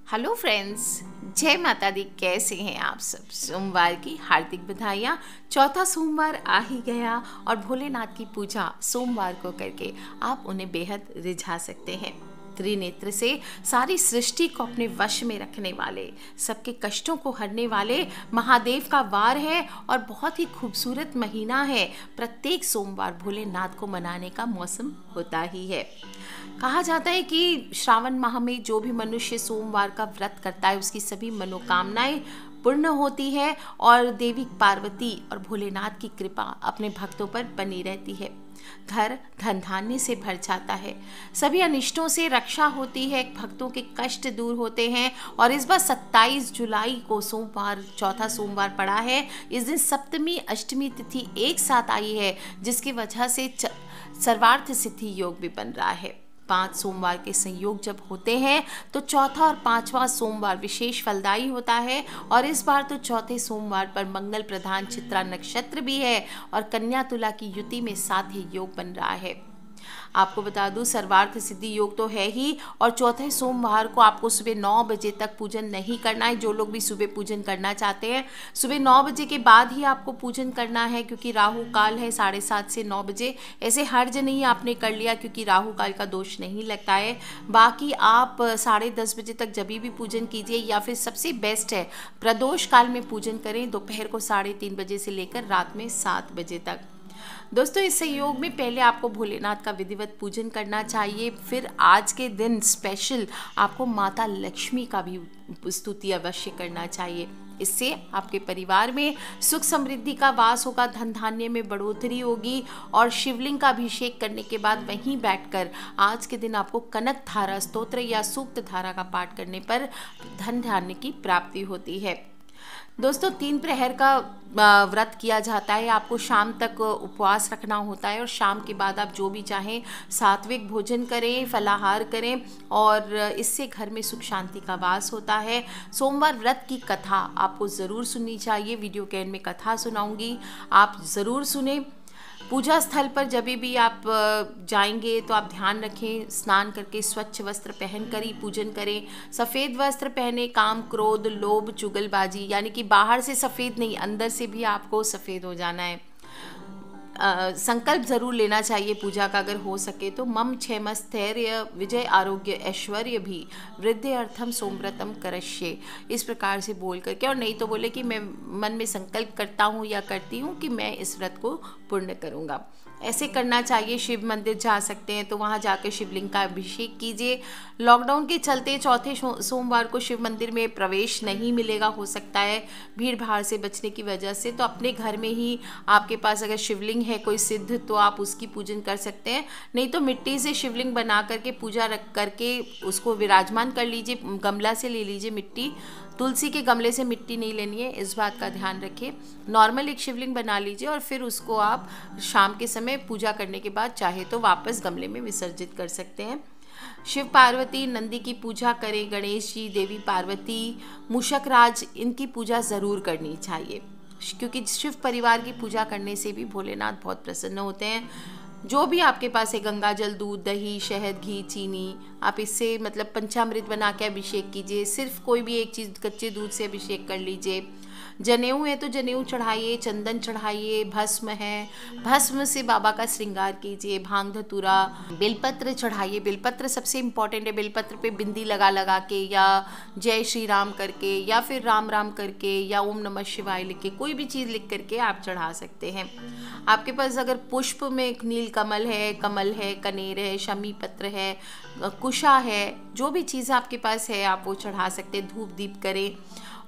Hello friends, जय माता दी। कैसे हैं आप सब? सोमवार की हार्दिक बधाइयाँ। चौथा सोमवार आ ही गया और भोलेनाथ की पूजा सोमवार को करके आप उन्हें बेहद रिझा सकते हैं। त्रिनेत्र से सारी सृष्टि को अपने वश में रखने वाले, सबके कष्टों को हरने वाले महादेव का वार है और बहुत ही खूबसूरत महीना है। प्रत्येक सोमवार भोलेनाथ को मनाने का मौसम होता ही है। कहा जाता है कि श्रावण माह में जो भी मनुष्य सोमवार का व्रत करता है उसकी सभी मनोकामनाएं पूर्ण होती है और देवी पार्वती और भोलेनाथ की कृपा अपने भक्तों पर बनी रहती है। घर धन धान्य से भर जाता है, सभी अनिष्टों से रक्षा होती है, भक्तों के कष्ट दूर होते हैं। और इस बार 27 जुलाई को सोमवार, चौथा सोमवार पड़ा है। इस दिन सप्तमी अष्टमी तिथि एक साथ आई है, जिसकी वजह से सर्वार्थ सिद्धि योग भी बन रहा है। 5 सोमवार के संयोग जब होते हैं तो चौथा और पांचवा सोमवार विशेष फलदायी होता है। और इस बार तो चौथे सोमवार पर मंगल प्रधान चित्रा नक्षत्र भी है और कन्या तुला की युति में साथ ही योग बन रहा है। आपको बता दूं, सर्वार्थ सिद्धि योग तो है ही और चौथे सोमवार को आपको सुबह 9 बजे तक पूजन नहीं करना है। जो लोग भी सुबह पूजन करना चाहते हैं, सुबह 9 बजे के बाद ही आपको पूजन करना है, क्योंकि राहु काल है 7:30 से 9 बजे। ऐसे हर्ज नहीं आपने कर लिया, क्योंकि राहु काल का दोष नहीं लगता है। बाकी आप 10:30 बजे तक जब भी पूजन कीजिए, या फिर सबसे बेस्ट है प्रदोष काल में पूजन करें, दोपहर को 3:30 बजे से लेकर रात में 7 बजे तक। दोस्तों, इस संयोग में पहले आपको भोलेनाथ का विधिवत पूजन करना चाहिए। फिर आज के दिन स्पेशल आपको माता लक्ष्मी का भी स्तुति अवश्य करना चाहिए। इससे आपके परिवार में सुख समृद्धि का वास होगा, धन धान्य में बढ़ोतरी होगी। और शिवलिंग का अभिषेक करने के बाद वहीं बैठकर आज के दिन आपको कनक धारा स्तोत्र या सूक्त धारा का पाठ करने पर धन धान्य की प्राप्ति होती है। दोस्तों, 3 प्रहर का व्रत किया जाता है। आपको शाम तक उपवास रखना होता है और शाम के बाद आप जो भी चाहें सात्विक भोजन करें, फलाहार करें और इससे घर में सुख शांति का वास होता है। सोमवार व्रत की कथा आपको ज़रूर सुननी चाहिए। वीडियो के एंड में कथा सुनाऊंगी, आप ज़रूर सुने। पूजा स्थल पर जब भी आप जाएंगे तो आप ध्यान रखें, स्नान करके स्वच्छ वस्त्र पहन कर ही पूजन करें। सफ़ेद वस्त्र पहने। काम, क्रोध, लोभ, चुगलबाजी, यानी कि बाहर से सफ़ेद नहीं, अंदर से भी आपको सफ़ेद हो जाना है। संकल्प जरूर लेना चाहिए पूजा का, अगर हो सके तो। मम क्षेम स्थैर्य विजय आरोग्य ऐश्वर्य भी वृद्धि अर्थम सोमव्रतम करश्ये, इस प्रकार से बोल करके। और नहीं तो बोले कि मैं मन में संकल्प करता हूँ या करती हूँ कि मैं इस व्रत को पूर्ण करूँगा, ऐसे करना चाहिए। शिव मंदिर जा सकते हैं तो वहाँ जाकर शिवलिंग का अभिषेक कीजिए। लॉकडाउन के चलते चौथे सोमवार को शिव मंदिर में प्रवेश नहीं मिलेगा, हो सकता है भीड़ भाड़ से बचने की वजह से। तो अपने घर में ही आपके पास अगर शिवलिंग है कोई सिद्ध, तो आप उसकी पूजन कर सकते हैं। नहीं तो मिट्टी से शिवलिंग बना करके पूजा रख करके उसको विराजमान कर लीजिए। गमला से ले लीजिए मिट्टी, तुलसी के गमले से मिट्टी नहीं लेनी है, इस बात का ध्यान रखिए। नॉर्मल एक शिवलिंग बना लीजिए और फिर उसको आप शाम के समय पूजा करने के बाद चाहे तो वापस गमले में विसर्जित कर सकते हैं। शिव पार्वती नंदी की पूजा करें, गणेश जी, देवी पार्वती, मूषक राज, इनकी पूजा ज़रूर करनी चाहिए, क्योंकि शिव परिवार की पूजा करने से भी भोलेनाथ बहुत प्रसन्न होते हैं। जो भी आपके पास है, गंगा जल, दूध, दही, शहद, घी, चीनी, आप इससे मतलब पंचामृत बना के अभिषेक कीजिए। सिर्फ कोई भी एक चीज़ कच्चे दूध से अभिषेक कर लीजिए। जनेऊ है तो जनेऊ चढ़ाइए, चंदन चढ़ाइए, भस्म है, भस्म से बाबा का श्रृंगार कीजिए। भांग धतूरा, बेलपत्र चढ़ाइए। बेलपत्र सबसे इम्पॉर्टेंट है। बेलपत्र पे बिंदी लगा लगा के या जय श्री राम करके या फिर राम राम करके या ओम नमः शिवाय लिख के, कोई भी चीज़ लिख करके आप चढ़ा सकते हैं। आपके पास अगर पुष्प में नील कमल है, कनेर है, शमी पत्र है, कुशा है, जो भी चीज़ आपके पास है आप वो चढ़ा सकते हैं। धूप दीप करें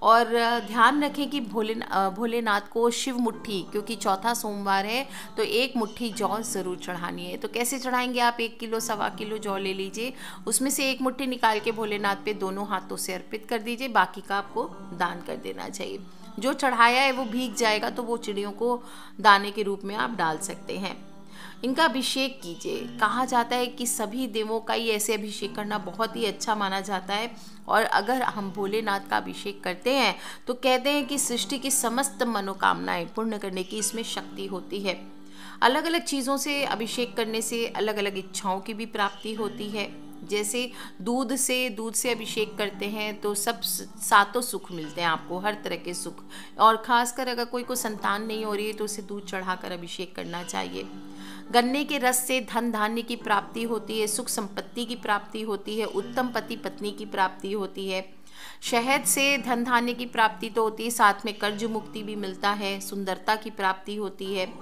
और ध्यान रखें कि भोलेनाथ को शिव मुट्ठी, क्योंकि चौथा सोमवार है तो 1 मुट्ठी जौ ज़रूर चढ़ानी है। तो कैसे चढ़ाएंगे आप? 1 किलो, 1.25 किलो जौ ले लीजिए, उसमें से 1 मुट्ठी निकाल के भोलेनाथ पे दोनों हाथों से अर्पित कर दीजिए, बाकी का आपको दान कर देना चाहिए। जो चढ़ाया है वो भीग जाएगा तो वो चिड़ियों को दाने के रूप में आप डाल सकते हैं। इनका अभिषेक कीजिए। कहा जाता है कि सभी देवों का ही ऐसे अभिषेक करना बहुत ही अच्छा माना जाता है। और अगर हम भोलेनाथ का अभिषेक करते हैं तो कहते हैं कि सृष्टि की समस्त मनोकामनाएं पूर्ण करने की इसमें शक्ति होती है। अलग अलग चीज़ों से अभिषेक करने से अलग अलग इच्छाओं की भी प्राप्ति होती है। जैसे दूध से अभिषेक करते हैं तो सब सातों सुख मिलते हैं आपको, हर तरह के सुख। और ख़ासकर अगर कोई को संतान नहीं हो रही है तो उसे दूध चढ़ाकर अभिषेक करना चाहिए। गन्ने के रस से धन धान्य की प्राप्ति होती है, सुख संपत्ति की प्राप्ति होती है, उत्तम पति पत्नी की प्राप्ति होती है। शहद से धन धान्य की प्राप्ति तो होती है, साथ में कर्ज मुक्ति भी मिलता है, सुंदरता की प्राप्ति होती है।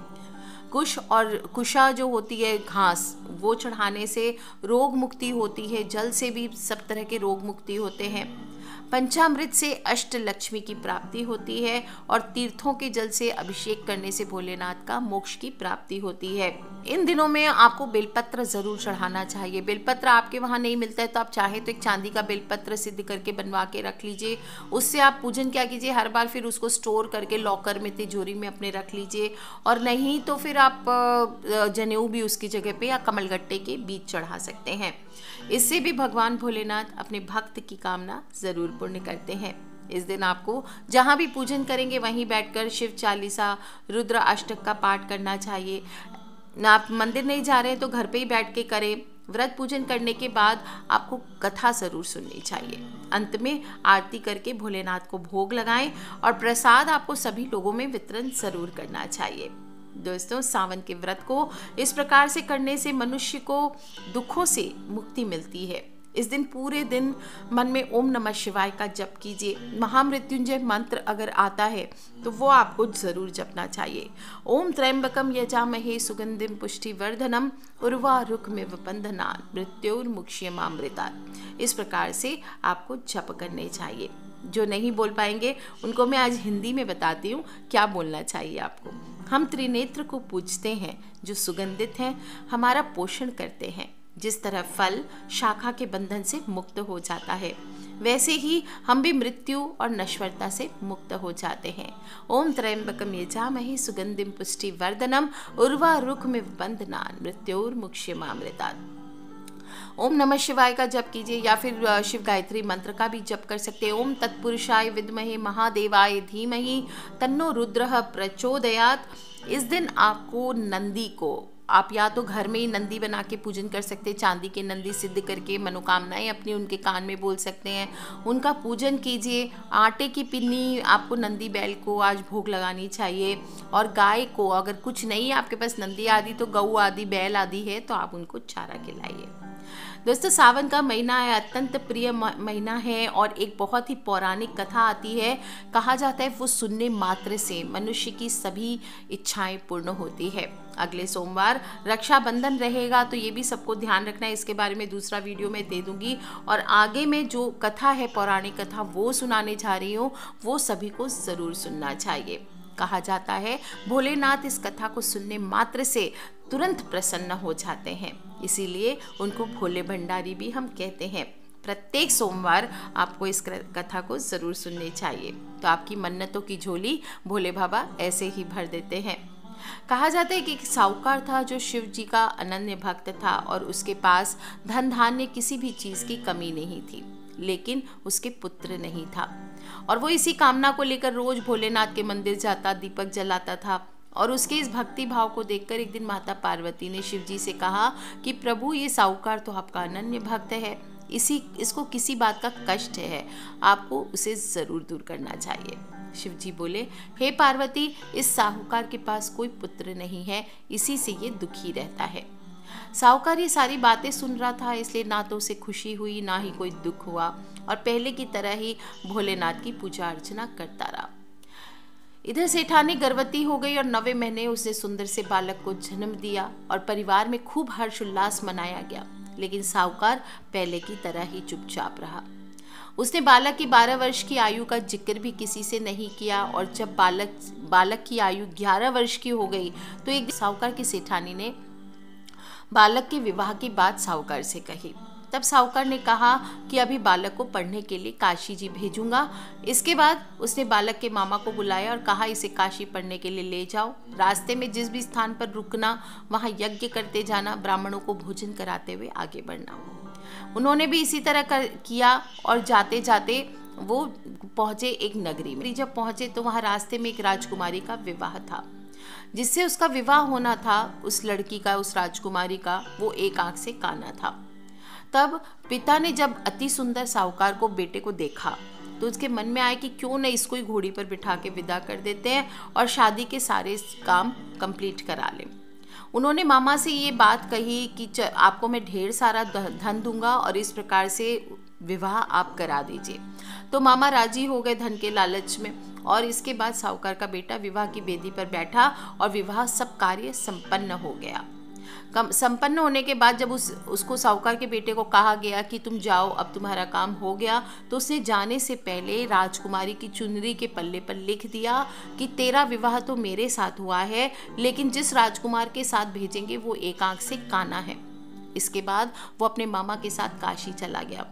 कुश और कुशा जो होती है घास, वो चढ़ाने से रोग मुक्ति होती है, जल से भी सब तरह के रोग मुक्ति होते हैं। पंचामृत से अष्ट लक्ष्मी की प्राप्ति होती है और तीर्थों के जल से अभिषेक करने से भोलेनाथ का मोक्ष की प्राप्ति होती है। इन दिनों में आपको बेलपत्र जरूर चढ़ाना चाहिए। बेलपत्र आपके वहाँ नहीं मिलता है तो आप चाहे तो एक चांदी का बेलपत्र सिद्ध करके बनवा के रख लीजिए, उससे आप पूजन क्या कीजिए, हर बार फिर उसको स्टोर करके लॉकर में तिजोरी में अपने रख लीजिए। और नहीं तो फिर आप जनेऊ भी उसकी जगह पे या कमलगट्टे के बीज चढ़ा सकते हैं। इससे भी भगवान भोलेनाथ अपने भक्त की कामना जरूर पूर्ण करते हैं। इस दिन आपको जहाँ भी पूजन करेंगे वहीं बैठकर शिव चालीसा, रुद्र अष्टक का पाठ करना चाहिए। ना आप मंदिर नहीं जा रहे हैं तो घर पे ही बैठ के करें। व्रत पूजन करने के बाद आपको कथा जरूर सुननी चाहिए। अंत में आरती करके भोलेनाथ को भोग लगाएं और प्रसाद आपको सभी लोगों में वितरण जरूर करना चाहिए। दोस्तों, सावन के व्रत को इस प्रकार से करने से मनुष्य को दुखों से मुक्ति मिलती है। इस दिन पूरे दिन मन में ओम नमः शिवाय का जप कीजिए। महामृत्युंजय मंत्र अगर आता है तो वो आपको जरूर जपना चाहिए। ओम त्र्यंबकम यजामहे सुगंधिम पुष्टिवर्धनम उर्वारुकमिव बन्धनान् मृत्योर्मुक्षयमामृतात्। इस प्रकार से आपको जप करने चाहिए। जो नहीं बोल पाएंगे उनको मैं आज हिंदी में बताती हूँ क्या बोलना चाहिए आपको। हम त्रिनेत्र को पूजते हैं जो सुगंधित हैं, हमारा पोषण करते हैं। जिस तरह फल शाखा के बंधन से मुक्त हो जाता है, वैसे ही हम भी मृत्यु और नश्वरता से मुक्त हो जाते हैं। ओम त्र्यंबकम यजामहे सुगंधिम पुष्टिवर्धनम उर्वारुकमिव बन्धनान् मृत्योर्मुक्षयमामृतात्। ओम नमः शिवाय का जप कीजिए या फिर शिव गायत्री मंत्र का भी जप कर सकते हैं। ओम तत्पुरुषाय विद्महे महादेवाय धीमहि तन्नो रुद्रः प्रचोदयात्। इस दिन आपको नंदी को आप या तो घर में ही नंदी बना के पूजन कर सकते हैं, चांदी के नंदी सिद्ध करके मनोकामनाएं अपनी उनके कान में बोल सकते हैं, उनका पूजन कीजिए। आटे की पिन्नी आपको नंदी बैल को आज भोग लगानी चाहिए। और गाय को अगर कुछ नहीं है आपके पास नंदी आदि तो गऊ आदि बैल आदि है तो आप उनको चारा खिलाइए। दोस्तों, सावन का महीना है, अत्यंत प्रिय महीना है और एक बहुत ही पौराणिक कथा आती है। कहा जाता है वो सुनने मात्र से मनुष्य की सभी इच्छाएं पूर्ण होती है। अगले सोमवार रक्षाबंधन रहेगा तो ये भी सबको ध्यान रखना है। इसके बारे में दूसरा वीडियो मैं दे दूंगी और आगे में जो कथा है पौराणिक कथा वो सुनाने जा रही हूँ, वो सभी को ज़रूर सुनना चाहिए। कहा जाता है भोलेनाथ इस कथा को सुनने मात्र से तुरंत प्रसन्न हो जाते हैं, इसीलिए उनको भोले भंडारी भी हम कहते हैं। प्रत्येक सोमवार आपको इस कथा को ज़रूर सुननी चाहिए तो आपकी मन्नतों की झोली भोले बाबा ऐसे ही भर देते हैं। कहा जाता है कि एक साहूकार था जो शिव जी का अनन्य भक्त था और उसके पास धन धान्य किसी भी चीज़ की कमी नहीं थी, लेकिन उसके पुत्र नहीं था और वो इसी कामना को लेकर रोज भोलेनाथ के मंदिर जाता, दीपक जलाता था। और उसके इस भक्ति भाव को देखकर एक दिन माता पार्वती ने शिव जी से कहा कि प्रभु, ये साहूकार तो आपका अनन्य भक्त है, इसको किसी बात का कष्ट है, आपको उसे ज़रूर दूर करना चाहिए। शिव जी बोले, हे पार्वती, इस साहूकार के पास कोई पुत्र नहीं है, इसी से ये दुखी रहता है। साहूकार ये सारी बातें सुन रहा था, इसलिए ना तो उसे खुशी हुई ना ही कोई दुख हुआ और पहले की तरह ही भोलेनाथ की पूजा अर्चना करता रहा। इधर सेठानी गर्भवती हो गई और 9वें महीने उसने सुंदर से बालक को जन्म दिया और परिवार में खूब हर्षोल्लास मनाया गया। लेकिन साहूकार पहले की तरह ही चुपचाप रहा। उसने बालक की 12 वर्ष की आयु का जिक्र भी किसी से नहीं किया और जब बालक की आयु 11 वर्ष की हो गई तो एक साहूकार की सेठानी ने बालक के विवाह की बात साहूकार से कही। तब साहूकार ने कहा कि अभी बालक को पढ़ने के लिए काशी जी भेजूंगा। इसके बाद उसने बालक के मामा को बुलाया और कहा, इसे काशी पढ़ने के लिए ले जाओ। रास्ते में जिस भी स्थान पर रुकना वहाँ यज्ञ करते जाना, ब्राह्मणों को भोजन कराते हुए आगे बढ़ना। उन्होंने भी इसी तरह किया और जाते जाते वो पहुँचे एक नगरी में। जब पहुँचे तो वहाँ रास्ते में एक राजकुमारी का विवाह था। जिससे उसका विवाह होना था, उस लड़की का, उस राजकुमारी का, वो एक आंख से काना था। तब पिता ने जब अति सुंदर साहूकार को बेटे को देखा तो उसके मन में आया कि क्यों न इसको ही घोड़ी पर बिठा के विदा कर देते हैं और शादी के सारे काम कंप्लीट करा लें। उन्होंने मामा से ये बात कही कि आपको मैं ढेर सारा धन दूंगा और इस प्रकार से विवाह आप करा दीजिए। तो मामा राजी हो गए धन के लालच में, और इसके बाद साहूकार का बेटा विवाह की बेदी पर बैठा और विवाह सब कार्य संपन्न हो गया। संपन्न होने के बाद जब उसको साहूकार के बेटे को कहा गया कि तुम जाओ, अब तुम्हारा काम हो गया, तो उसने जाने से पहले राजकुमारी की चुनरी के पल्ले पर लिख दिया कि तेरा विवाह तो मेरे साथ हुआ है, लेकिन जिस राजकुमार के साथ भेजेंगे वो एक आंख से काना है। इसके बाद वो अपने मामा के साथ काशी चला गया।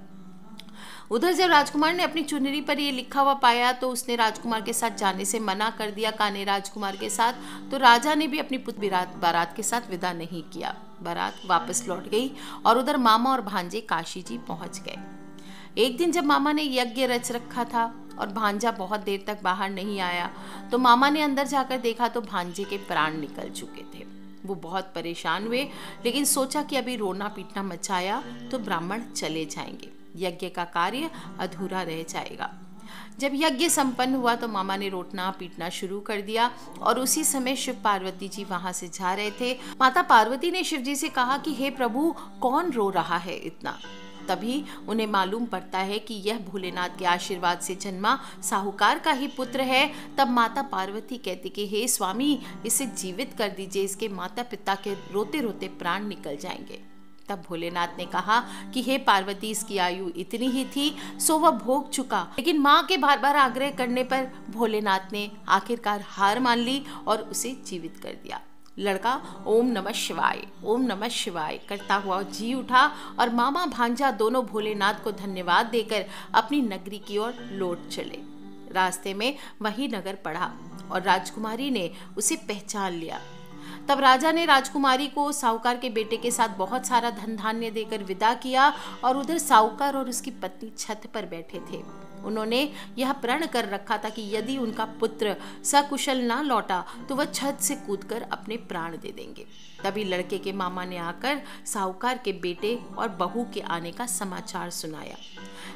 उधर जब राजकुमार ने अपनी चुनरी पर ये लिखा हुआ पाया तो उसने राजकुमार के साथ जाने से मना कर दिया, काने राजकुमार के साथ। तो राजा ने भी अपनी पुत्र बारात के साथ विदा नहीं किया। बारात वापस लौट गई और उधर मामा और भांजे काशी जी पहुंच गए। एक दिन जब मामा ने यज्ञ रच रखा था और भांजा बहुत देर तक बाहर नहीं आया, तो मामा ने अंदर जाकर देखा तो भांजे के प्राण निकल चुके थे। वो बहुत परेशान हुए, लेकिन सोचा कि अभी रोना पीटना मचाया तो ब्राह्मण चले जाएंगे, यज्ञ का कार्य अधूरा रह जाएगा। जब यज्ञ संपन्न हुआ तो मामा ने रोटना पीटना शुरू कर दिया और उसी समय शिव पार्वती जी वहां से जा रहे थे। माता पार्वती ने शिव जी से कहा कि हे प्रभु, कौन रो रहा है इतना? तभी उन्हें मालूम पड़ता है कि यह भोलेनाथ के आशीर्वाद से जन्मा साहूकार का ही पुत्र है। तब माता पार्वती कहती कि हे स्वामी, इसे जीवित कर दीजिए, इसके माता पिता के रोते रोते प्राण निकल जाएंगे। तब भोलेनाथ ने कहा कि हे पार्वती, इसकी आयु इतनी ही थी, सो वह भोग चुका। लेकिन माँ के बार बार आग्रह करने पर भोलेनाथ ने आखिरकार हार मान ली और उसे जीवित कर दिया। लड़का ओम नमः शिवाय, ओम नमः शिवाय करता हुआ जी उठा और मामा भांजा दोनों भोलेनाथ को धन्यवाद देकर अपनी नगरी की ओर लौट चले। रास्ते में वही नगर पड़ा और राजकुमारी ने उसे पहचान लिया। तब राजा ने राजकुमारी को साहूकार के बेटे के साथ बहुत सारा धन धान्य देकर विदा किया और उधर साहूकार और उसकी पत्नी छत पर बैठे थे। उन्होंने यह प्रण कर रखा था कि यदि उनका पुत्र सकुशल ना लौटा तो वह छत से कूदकर अपने प्राण दे देंगे। तभी लड़के के मामा ने आकर साहूकार के बेटे और बहू के आने का समाचार सुनाया,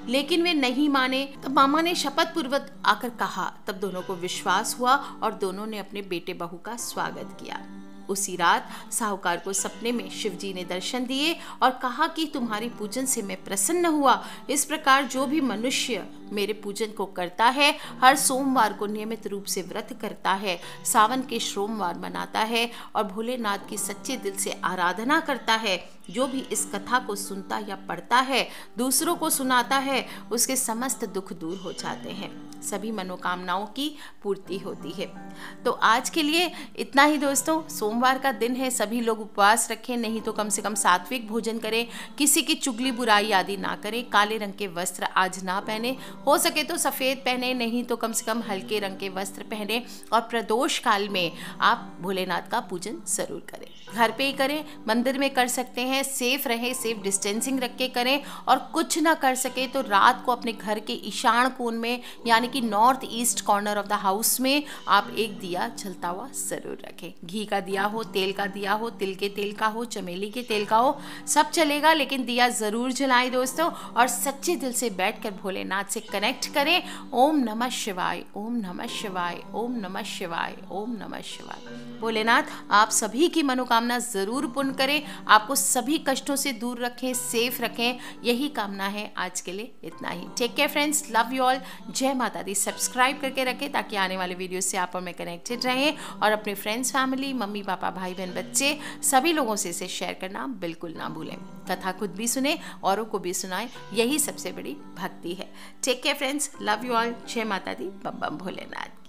लेकिन वे नहीं माने। तब मामा ने शपथ पूर्वक आकर कहा। तब दोनों को विश्वास हुआ और दोनों ने अपने बेटे बहू का स्वागत किया। उसी रात साहूकार को सपने में शिवजी ने दर्शन दिए और कहा कि तुम्हारी पूजन से मैं प्रसन्न हुआ। इस प्रकार जो भी मनुष्य मेरे पूजन को करता है, हर सोमवार को नियमित रूप से व्रत करता है, सावन के सोमवार मनाता है और भोलेनाथ की सच्चे दिल से आराधना करता है, जो भी इस कथा को सुनता या पढ़ता है, दूसरों को सुनाता है, उसके समस्त दुख दूर हो जाते हैं, सभी मनोकामनाओं की पूर्ति होती है। तो आज के लिए इतना ही दोस्तों। सोमवार का दिन है, सभी लोग उपवास रखें, नहीं तो कम से कम सात्विक भोजन करें, किसी की चुगली बुराई आदि ना करें, काले रंग के वस्त्र आज ना पहने, हो सके तो सफ़ेद पहने, नहीं तो कम से कम हल्के रंग के वस्त्र पहने और प्रदोष काल में आप भोलेनाथ का पूजन जरूर करें। घर पे ही करें, मंदिर में कर सकते हैं, सेफ रहें, सेफ डिस्टेंसिंग रख के करें और कुछ ना कर सके तो रात को अपने घर के ईशान कोण में यानी कि north east corner of the house में आप एक दिया जलता हुआ जरूर रखें। घी का दिया हो, तेल का दिया हो, तिल के तेल का हो, चमेली के तेल का हो, सब चलेगा, लेकिन दिया जरूर जलाएं दोस्तों और सच्चे दिल से बैठकर भोलेनाथ से कनेक्ट करें। ओम नमः शिवाय, ओम नमः शिवाय, ओम नमः शिवाय, ओम नमः शिवाय। भोलेनाथ आप सभी की मनोकामना जरूर पूर्ण करें, आपको सभी कष्टों से दूर रखें, सेफ रखें, यही कामना है। आज के लिए इतना ही। Take care friends, love you all, जय माता दी। सब्सक्राइब करके रखें ताकि आने वाले वीडियो से आप और मैं कनेक्टेड रहें और अपने फ्रेंड्स, फैमिली, मम्मी पापा, भाई बहन, बच्चे सभी लोगों से इसे शेयर करना बिल्कुल ना भूलें। कथा खुद भी सुने, औरों को भी सुनाएं, यही सबसे बड़ी भक्ति है। Take care friends, love you all, जय माता दी, बम बम भोलेनाथ।